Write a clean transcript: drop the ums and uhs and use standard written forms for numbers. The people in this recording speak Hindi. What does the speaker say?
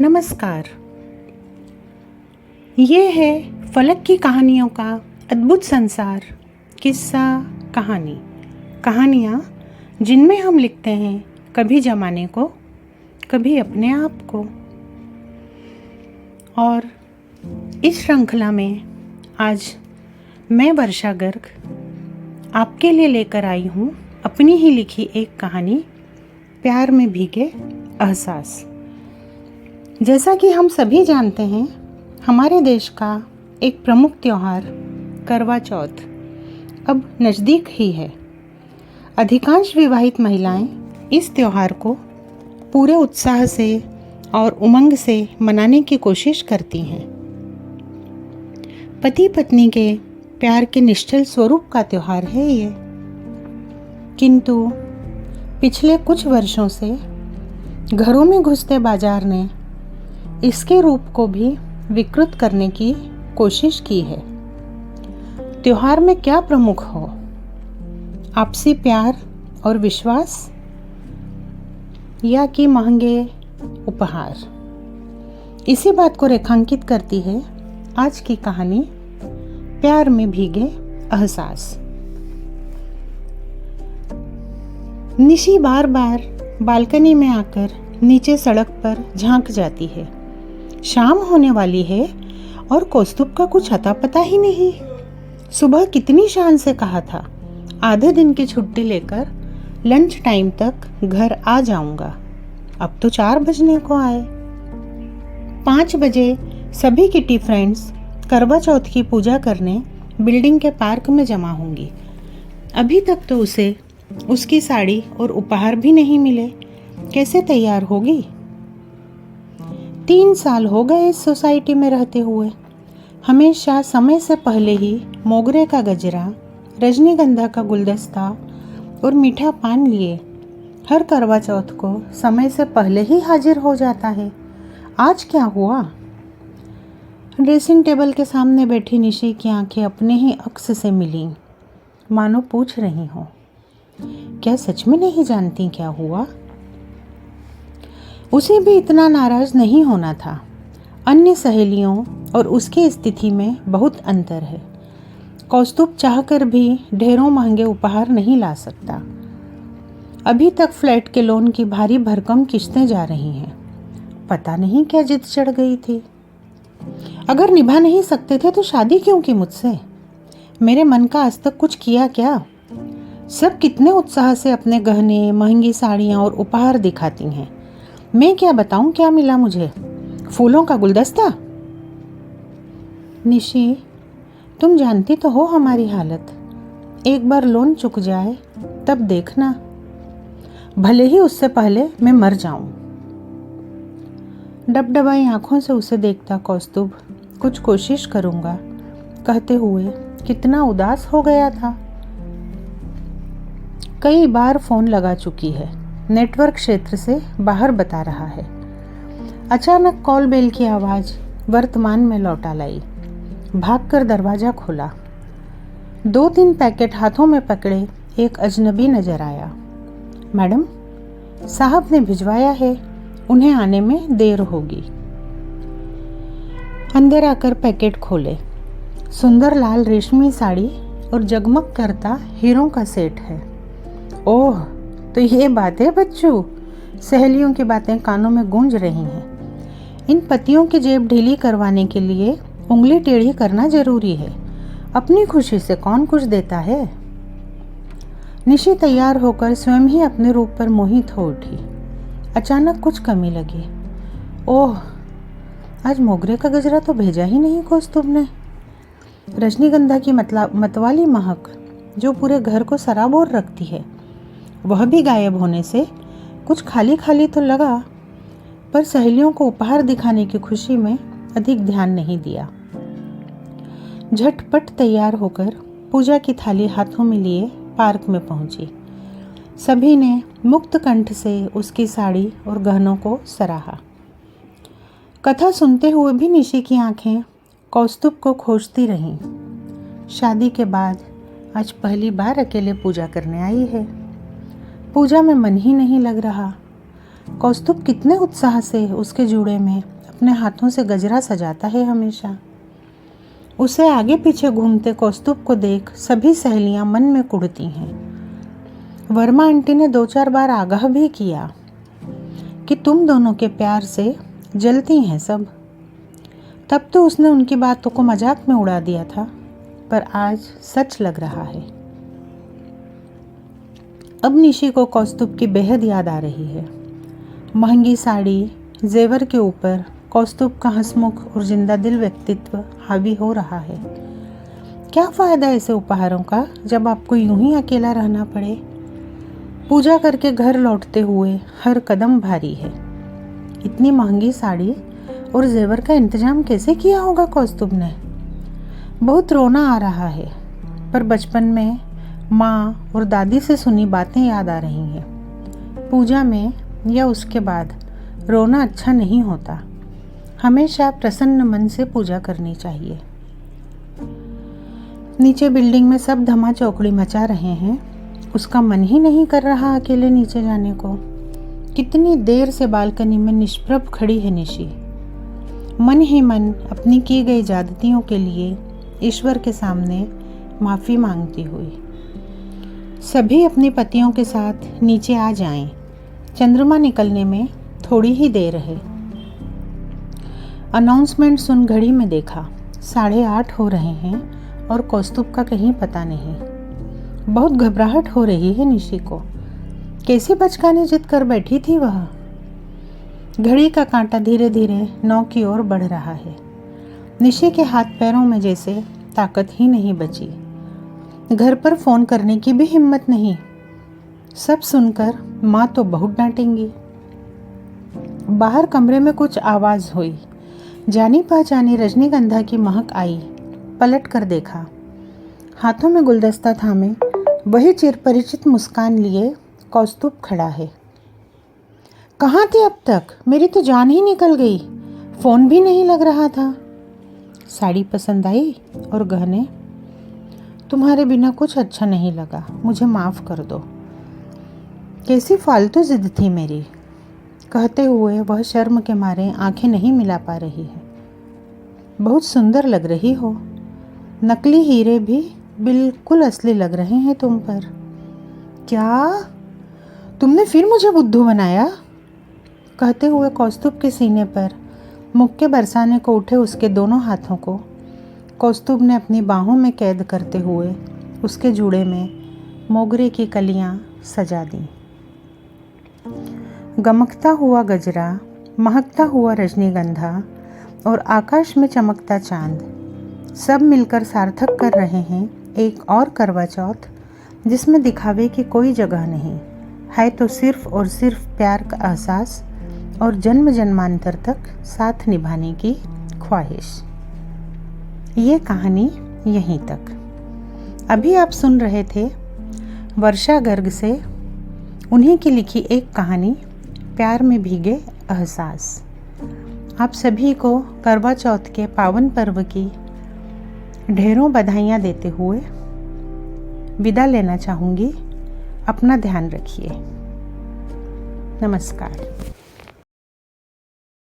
नमस्कार। ये है फलक की कहानियों का अद्भुत संसार। किस्सा कहानियाँ जिनमें हम लिखते हैं कभी ज़माने को, कभी अपने आप को। और इस श्रृंखला में आज मैं वर्षा गर्ग आपके लिए लेकर आई हूँ अपनी ही लिखी एक कहानी, प्यार में भीगे एहसास। जैसा कि हम सभी जानते हैं, हमारे देश का एक प्रमुख त्यौहार करवा चौथ अब नज़दीक ही है। अधिकांश विवाहित महिलाएं इस त्यौहार को पूरे उत्साह से और उमंग से मनाने की कोशिश करती हैं। पति पत्नी के प्यार के निश्चल स्वरूप का त्यौहार है ये। किंतु पिछले कुछ वर्षों से घरों में घुसते बाजार ने इसके रूप को भी विकृत करने की कोशिश की है। त्योहार में क्या प्रमुख हो? आपसी प्यार और विश्वास, या कि महंगे उपहार? इसी बात को रेखांकित करती है आज की कहानी, प्यार में भीगे एहसास। निशी बार बार बालकनी में आकर नीचे सड़क पर झांक जाती है। शाम होने वाली है और कौस्तुभ का कुछ अता पता ही नहीं। सुबह कितनी शान से कहा था, आधे दिन की छुट्टी लेकर लंच टाइम तक घर आ जाऊंगा। अब तो 4 बजने को आए। 5 बजे सभी किटी फ्रेंड्स करवा चौथ की पूजा करने बिल्डिंग के पार्क में जमा होंगी। अभी तक तो उसे उसकी साड़ी और उपहार भी नहीं मिले। कैसे तैयार होगी? 3 साल हो गए इस सोसाइटी में रहते हुए। हमेशा समय से पहले ही मोगरे का गजरा, रजनीगंधा का गुलदस्ता और मीठा पान लिए हर करवा चौथ को समय से पहले ही हाजिर हो जाता है। आज क्या हुआ? ड्रेसिंग टेबल के सामने बैठी निशी की आंखें अपने ही अक्स से मिलीं, मानो पूछ रही हों, क्या सच में नहीं जानती क्या हुआ? उसे भी इतना नाराज नहीं होना था। अन्य सहेलियों और उसकी स्थिति में बहुत अंतर है। कौस्तुभ चाहकर भी ढेरों महंगे उपहार नहीं ला सकता। अभी तक फ्लैट के लोन की भारी भरकम किस्तें जा रही हैं। पता नहीं क्या जिद चढ़ गई थी। अगर निभा नहीं सकते थे तो शादी क्यों की मुझसे? मेरे मन का आज तक कुछ किया क्या? सब कितने उत्साह से अपने गहने, महंगी साड़ियाँ और उपहार दिखाती हैं। मैं क्या बताऊं क्या मिला मुझे? फूलों का गुलदस्ता? निशी, तुम जानती तो हो हमारी हालत। एक बार लोन चुक जाए तब देखना, भले ही उससे पहले मैं मर जाऊं। डबडबाई आंखों से उसे देखता कौस्तुभ कुछ कोशिश करूंगा कहते हुए कितना उदास हो गया था। कई बार फोन लगा चुकी है, नेटवर्क क्षेत्र से बाहर बता रहा है। अचानक कॉल बेल की आवाज़ वर्तमान में लौटा लाई। भागकर दरवाज़ा खोला। 2-3 पैकेट हाथों में पकड़े एक अजनबी नजर आया। मैडम, साहब ने भिजवाया है, उन्हें आने में देर होगी। अंदर आकर पैकेट खोले। सुंदर लाल रेशमी साड़ी और जगमग करता हीरों का सेट है। ओह, तो ये बात है बच्चों। सहेलियों की बातें कानों में गूंज रही हैं। इन पतियों की जेब ढीली करवाने के लिए उंगली टेढ़ी करना जरूरी है। अपनी खुशी से कौन कुछ देता है? निशी तैयार होकर स्वयं ही अपने रूप पर मोहित हो उठी। अचानक कुछ कमी लगी। ओह, आज मोगरे का गजरा तो भेजा ही नहीं कौस्तुभ ने। रजनीगंधा की मतवाली महक जो पूरे घर को सराबोर रखती है, वह भी गायब होने से कुछ खाली खाली तो लगा, पर सहेलियों को उपहार दिखाने की खुशी में अधिक ध्यान नहीं दिया। झटपट तैयार होकर पूजा की थाली हाथों में लिए पार्क में पहुंची। सभी ने मुक्त कंठ से उसकी साड़ी और गहनों को सराहा। कथा सुनते हुए भी निशी की आंखें कौस्तुभ को खोजती रहीं। शादी के बाद आज पहली बार अकेले पूजा करने आई है। पूजा में मन ही नहीं लग रहा। कौस्तुभ कितने उत्साह से उसके जूड़े में अपने हाथों से गजरा सजाता है हमेशा। उसे आगे पीछे घूमते कौस्तुभ को देख सभी सहेलियां मन में कुढ़ती हैं। वर्मा आंटी ने 2-4 बार आगाह भी किया कि तुम दोनों के प्यार से जलती हैं सब। तब तो उसने उनकी बातों को मजाक में उड़ा दिया था, पर आज सच लग रहा है। अब निशी को कौस्तुभ की बेहद याद आ रही है। महंगी साड़ी, जेवर के ऊपर कौस्तुभ का हंसमुख और जिंदा दिल व्यक्तित्व हावी हो रहा है। क्या फ़ायदा ऐसे उपहारों का जब आपको यूं ही अकेला रहना पड़े। पूजा करके घर लौटते हुए हर कदम भारी है। इतनी महंगी साड़ी और जेवर का इंतजाम कैसे किया होगा कौस्तुभ ने। बहुत रोना आ रहा है, पर बचपन में माँ और दादी से सुनी बातें याद आ रही हैं। पूजा में या उसके बाद रोना अच्छा नहीं होता। हमेशा प्रसन्न मन से पूजा करनी चाहिए। नीचे बिल्डिंग में सब धमा चौकड़ी मचा रहे हैं। उसका मन ही नहीं कर रहा अकेले नीचे जाने को। कितनी देर से बालकनी में निष्प्रभ खड़ी है निशी, मन ही मन अपनी की गई ज्यादतियों के लिए ईश्वर के सामने माफ़ी मांगती हुई। सभी अपने पतियों के साथ नीचे आ जाएं। चंद्रमा निकलने में थोड़ी ही देर है। अनाउंसमेंट सुन घड़ी में देखा, 8:30 हो रहे हैं और कौस्तुभ का कहीं पता नहीं। बहुत घबराहट हो रही है निशी को। कैसी बचकानी जिद कर बैठी थी वह। घड़ी का कांटा धीरे धीरे 9 की ओर बढ़ रहा है। निशी के हाथ पैरों में जैसे ताकत ही नहीं बची। घर पर फ़ोन करने की भी हिम्मत नहीं। सब सुनकर माँ तो बहुत डांटेंगी। बाहर कमरे में कुछ आवाज़ हुई। जानी पहचानी रजनीगंधा की महक आई। पलट कर देखा, हाथों में गुलदस्ता थामे वही चिरपरिचित मुस्कान लिए कौस्तुभ खड़ा है। कहाँ थी अब तक? मेरी तो जान ही निकल गई। फ़ोन भी नहीं लग रहा था। साड़ी पसंद आई और गहने? तुम्हारे बिना कुछ अच्छा नहीं लगा, मुझे माफ़ कर दो। कैसी फालतू जिद थी मेरी। कहते हुए वह शर्म के मारे आंखें नहीं मिला पा रही है। बहुत सुंदर लग रही हो। नकली हीरे भी बिल्कुल असली लग रहे हैं तुम पर। क्या तुमने फिर मुझे बुद्धू बनाया? कहते हुए कौस्तुभ के सीने पर मुक्के बरसाने को उठे उसके दोनों हाथों को कौस्तुभ ने अपनी बाहों में कैद करते हुए उसके जूड़े में मोगरे की कलियां सजा दी। गमकता हुआ गजरा, महकता हुआ रजनीगंधा और आकाश में चमकता चांद, सब मिलकर सार्थक कर रहे हैं एक और करवा चौथ, जिसमें दिखावे की कोई जगह नहीं है। तो सिर्फ और सिर्फ प्यार का एहसास और जन्म जन्मांतर तक साथ निभाने की ख्वाहिश। ये कहानी यहीं तक। अभी आप सुन रहे थे वर्षा गर्ग से उन्हीं की लिखी एक कहानी, प्यार में भीगे एहसास। आप सभी को करवा चौथ के पावन पर्व की ढेरों बधाइयाँ देते हुए विदा लेना चाहूँगी। अपना ध्यान रखिए। नमस्कार।